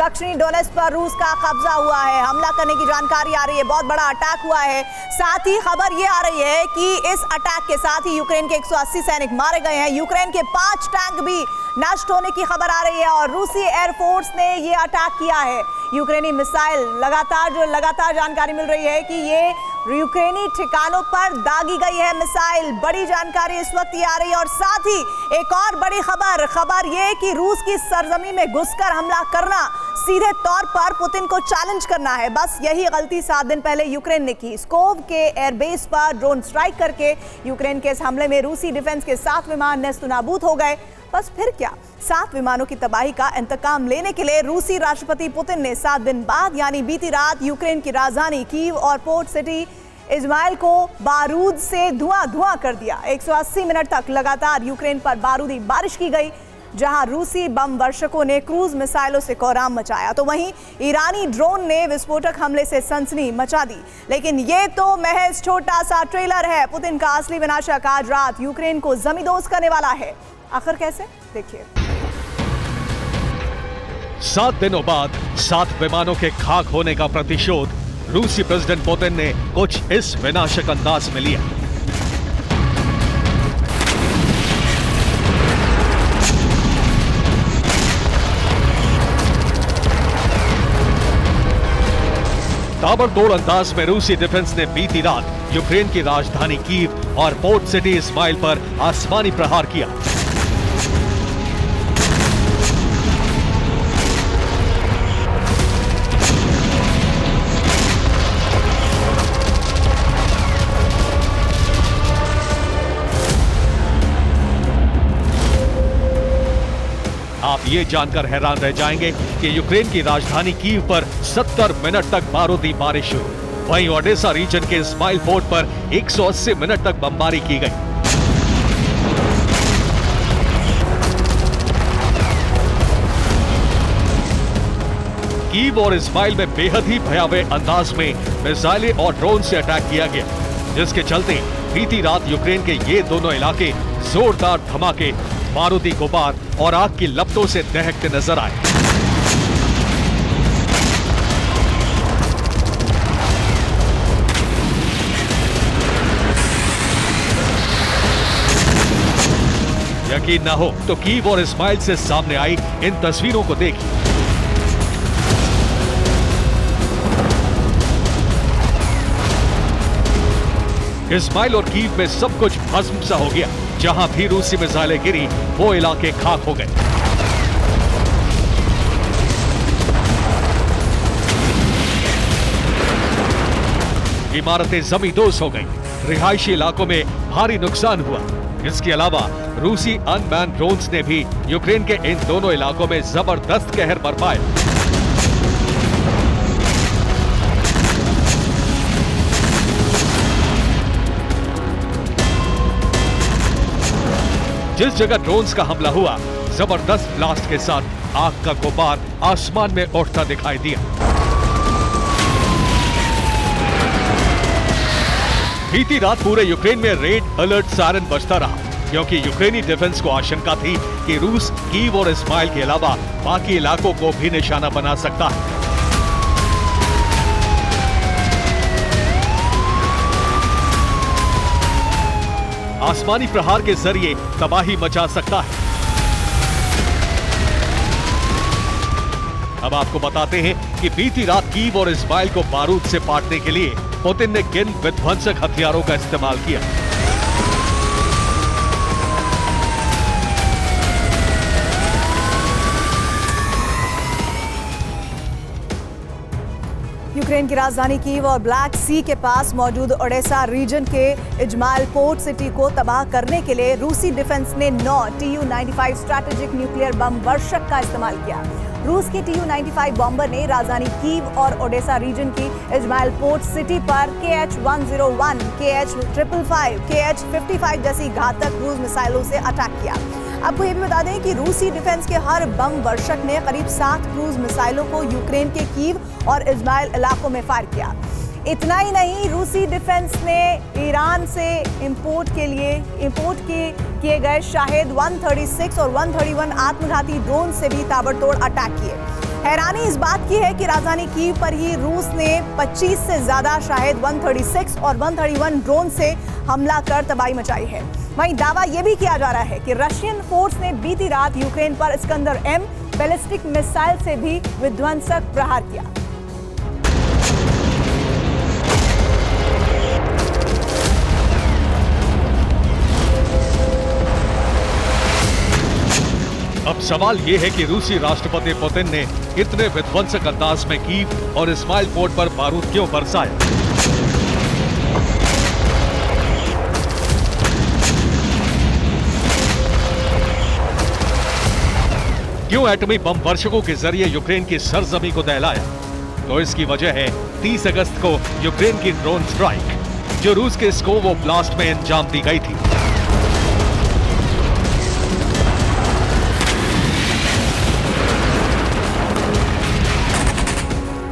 दक्षिणी डोनेट्स्क पर रूस का कब्जा हुआ है। हमला करने की जानकारी आ रही है, बहुत बड़ा अटैक हुआ है। साथ ही खबर ये आ रही है कि इस अटैक के साथ ही यूक्रेन के 180 सैनिक मारे गए हैं। यूक्रेन के 5 टैंक भी नष्ट होने की खबर आ रही है और रूसी एयरफोर्स ने ये अटैक किया है। यूक्रेनी मिसाइल लगातार जानकारी मिल रही है कि ये यूक्रेनी ठिकानों पर दागी गई है मिसाइल। बड़ी जानकारी इस वक्त ये आ रही है और साथ ही एक और बड़ी खबर ये कि रूस की सरजमी में घुसकर हमला करना सीधे तौर पर पुतिन को चैलेंज करना है। बस यही गलती 7 दिन पहले यूक्रेन ने की। स्कोव के एयरबेस पर ड्रोन स्ट्राइक करके यूक्रेन के इस हमले में रूसी डिफेंस के 7 विमान नेस्तनाबूद हो गए। बस फिर क्या, 7 विमानों की तबाही का इंतकाम लेने के लिए रूसी राष्ट्रपति पुतिन ने 7 दिन बाद यानी बीती रात यूक्रेन की राजधानी कीव और पोर्ट सिटी इज़माइल को बारूद से धुआं कर दिया। 180 मिनट तक लगातार यूक्रेन पर बारूदी बारिश की गई, जहां रूसी बम वर्षकों ने क्रूज मिसाइलों से कोहराम मचाया, तो वहीं ईरानी ड्रोन ने विस्फोटक हमले से सनसनी मचा दी। लेकिन ये तो महज छोटा सा ट्रेलर है। पुतिन का असली विनाशक आज रात यूक्रेन को जमींदोज करने वाला है। आखिर कैसे, देखिए। 7 दिनों बाद 7 विमानों के खाक होने का प्रतिशोध रूसी प्रेसिडेंट पुतिन ने कुछ इस विनाशक अंदाज में लिया। ताबड़तोड़ अंदाज में रूसी डिफेंस ने बीती रात यूक्रेन की राजधानी कीव और पोर्ट सिटी इस्माइल पर आसमानी प्रहार किया। आप ये जानकर हैरान रह जाएंगे कि यूक्रेन की राजधानी कीव पर 70 मिनट तक बारूदी बारिश हुई। वहीं ओडेसा रीजन के इस्माइल पोर्ट पर 180 मिनट तक बमबारी की गई। कीव और इस्माइल में बेहद ही भयावह अंदाज में मिसाइलें और ड्रोन से अटैक किया गया, जिसके चलते बीती रात यूक्रेन के ये दोनों इलाके जोरदार धमाके, बारूदी गुबार और आग की लपटों से दहकते नजर आए। यकीन ना हो तो कीव और इस्माइल से सामने आई इन तस्वीरों को देखिए। इस्माइल और कीव में सब कुछ भस्म सा हो गया। जहां भी रूसी मिसाइलें गिरी वो इलाके खाक हो गए। इमारतें जमींदोज हो गई। रिहायशी इलाकों में भारी नुकसान हुआ। इसके अलावा रूसी अनमैन्ड ड्रोन्स ने भी यूक्रेन के इन दोनों इलाकों में जबरदस्त कहर बरपाया। जिस जगह ड्रोन्स का हमला हुआ, जबरदस्त ब्लास्ट के साथ आग का गुबार आसमान में उठता दिखाई दिया। बीती रात पूरे यूक्रेन में रेड अलर्ट सायरन बजता रहा, क्योंकि यूक्रेनी डिफेंस को आशंका थी कि रूस कीव और इस्माइल के अलावा बाकी इलाकों को भी निशाना बना सकता है। आसमानी प्रहार के जरिए तबाही मचा सकता है। अब आपको बताते हैं कि बीती रात कीव और इस्माइल को बारूद से पाटने के लिए पुतिन ने किन विध्वंसक हथियारों का इस्तेमाल किया। यूक्रेन की राजधानी कीव और ब्लैक सी के पास मौजूद ओडेसा रीजन के इज़माइल पोर्ट सिटी को तबाह करने के लिए रूसी डिफेंस ने 9 Tu-95 स्ट्रैटेजिक न्यूक्लियर बम वर्षक का इस्तेमाल किया। रूस के Tu-95 बॉम्बर ने राजधानी कीव और ओडेसा रीजन की इज़माइल पोर्ट सिटी पर KH-101, KH-555, KH-55 जैसी घातक क्रूज मिसाइलों से अटैक किया। आपको ये भी बता दें कि रूसी डिफेंस के हर बम वर्षक ने करीब 7 क्रूज मिसाइलों को यूक्रेन के कीव और इज़माइल इलाकों में फायर किया। इतना ही नहीं, रूसी डिफेंस ने ईरान से इंपोर्ट किए गए शाहिद 136 और 131 आत्मघाती ड्रोन से भी ताबड़तोड़ अटैक किए। हैरानी इस बात की है कि राजधानी कीव पर ही रूस ने 25 से ज्यादा, शायद 136 और 131 ड्रोन से हमला कर तबाही मचाई है। वहीं दावा यह भी किया जा रहा है कि रशियन फोर्स ने बीती रात यूक्रेन पर इस्कंदर M बैलिस्टिक मिसाइल से भी विध्वंसक प्रहार किया। अब सवाल यह है कि रूसी राष्ट्रपति पुतिन ने इतने विध्वंसक अंदाज में कीव और इस्माइल पोर्ट पर बारूद क्यों बरसाया? क्यों एटमी बम वर्षकों के जरिए यूक्रेन की सरजमी को दहलाया? तो इसकी वजह है 30 अगस्त को यूक्रेन की ड्रोन स्ट्राइक, जो रूस के स्कोवो ब्लास्ट में अंजाम दी गई थी।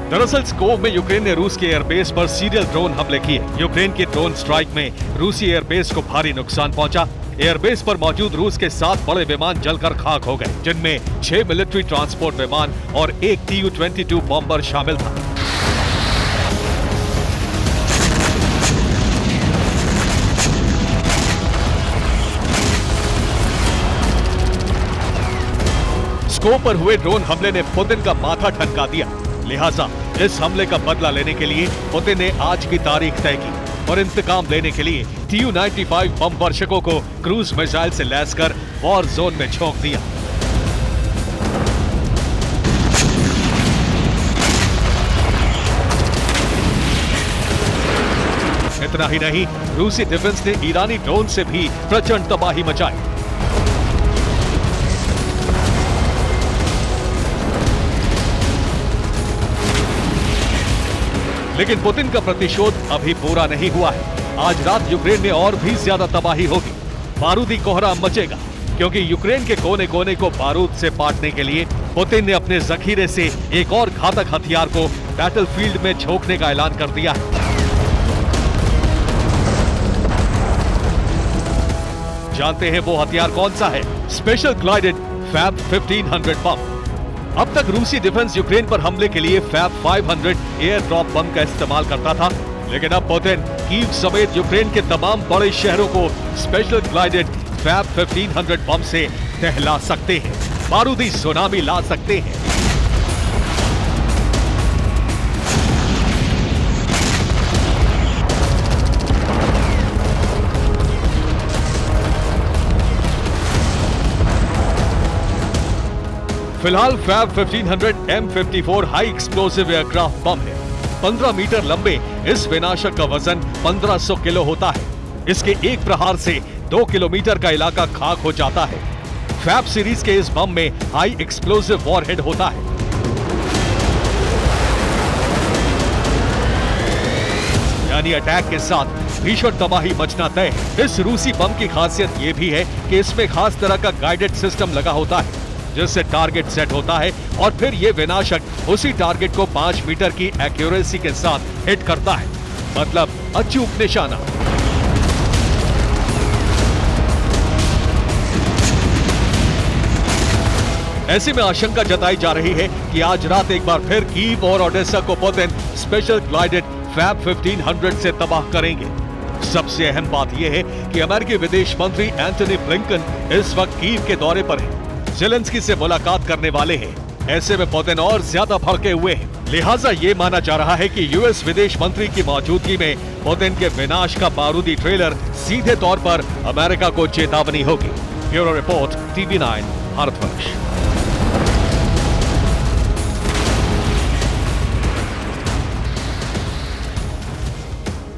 दरअसल स्कोव में यूक्रेन ने रूस के एयरबेस पर सीरियल ड्रोन हमले किए। यूक्रेन की ड्रोन स्ट्राइक में रूसी एयरबेस को भारी नुकसान पहुंचा। एयरबेस पर मौजूद रूस के 7 बड़े विमान जलकर खाक हो गए, जिनमें 6 मिलिट्री ट्रांसपोर्ट विमान और एक Tu-22 बॉम्बर शामिल था। स्कोव पर हुए ड्रोन हमले ने पुतिन का माथा ठनका दिया। लिहाजा इस हमले का बदला लेने के लिए पुतिन ने आज की तारीख तय की और इंतकाम लेने के लिए Tu-95 बम वर्षकों को क्रूज मिसाइल से लैस कर वॉर जोन में झोंक दिया। इतना ही नहीं, रूसी डिफेंस ने ईरानी ड्रोन से भी प्रचंड तबाही मचाई। लेकिन पुतिन का प्रतिशोध अभी पूरा नहीं हुआ है। आज रात यूक्रेन में और भी ज्यादा तबाही होगी। बारूदी कोहरा मचेगा, क्योंकि यूक्रेन के कोने कोने को बारूद से पाटने के लिए पुतिन ने अपने जखीरे से एक और घातक हथियार को बैटलफील्ड में झोंकने का ऐलान कर दिया है। जानते हैं वो हथियार कौन सा है? स्पेशल ग्लाइडेड फैब 1500 बम। अब तक रूसी डिफेंस यूक्रेन पर हमले के लिए फैब 500 एयर ड्रॉप बम का इस्तेमाल करता था, लेकिन अब पुतिन कीव समेत यूक्रेन के तमाम बड़े शहरों को स्पेशल ग्लाइडेड फैब 1500 बम से दहला सकते हैं, बारूदी सुनामी ला सकते हैं। फिलहाल FAB 1500 M54 high explosive aircraft bomb है। 15 मीटर लंबे इस विनाशक का वजन 1500 किलो होता है। इसके एक प्रहार से 2 किलोमीटर का इलाका खाक हो जाता है। फैब सीरीज के इस बम में हाई एक्सप्लोसिव वॉरहेड होता है। यानी अटैक के साथ भीषण तबाही मचना तय है। इस रूसी बम की खासियत यह भी है कि इसमें खास तरह का गाइडेड सिस्टम लगा होता है, जिससे टारगेट सेट होता है और फिर यह विनाशक उसी टारगेट को 5 मीटर की एक्यूरेसी के साथ हिट करता है, मतलब अचूक निशाना। ऐसे में आशंका जताई जा रही है कि आज रात एक बार फिर कीव और ओडेसा को पुतिन स्पेशल ग्लाइडेड फैब 1500 से तबाह करेंगे। सबसे अहम बात यह है कि अमेरिकी विदेश मंत्री एंटनी ब्लिंकन इस वक्त कीव के दौरे पर हैं, ज़ेलेंस्की से मुलाकात करने वाले हैं। ऐसे में पुतिन और ज्यादा भड़के हुए हैं। लिहाजा ये माना जा रहा है कि यूएस विदेश मंत्री की मौजूदगी में पुतिन के विनाश का बारूदी ट्रेलर सीधे तौर पर अमेरिका को चेतावनी होगी। Bureau report, TV9 Bharatvarsh.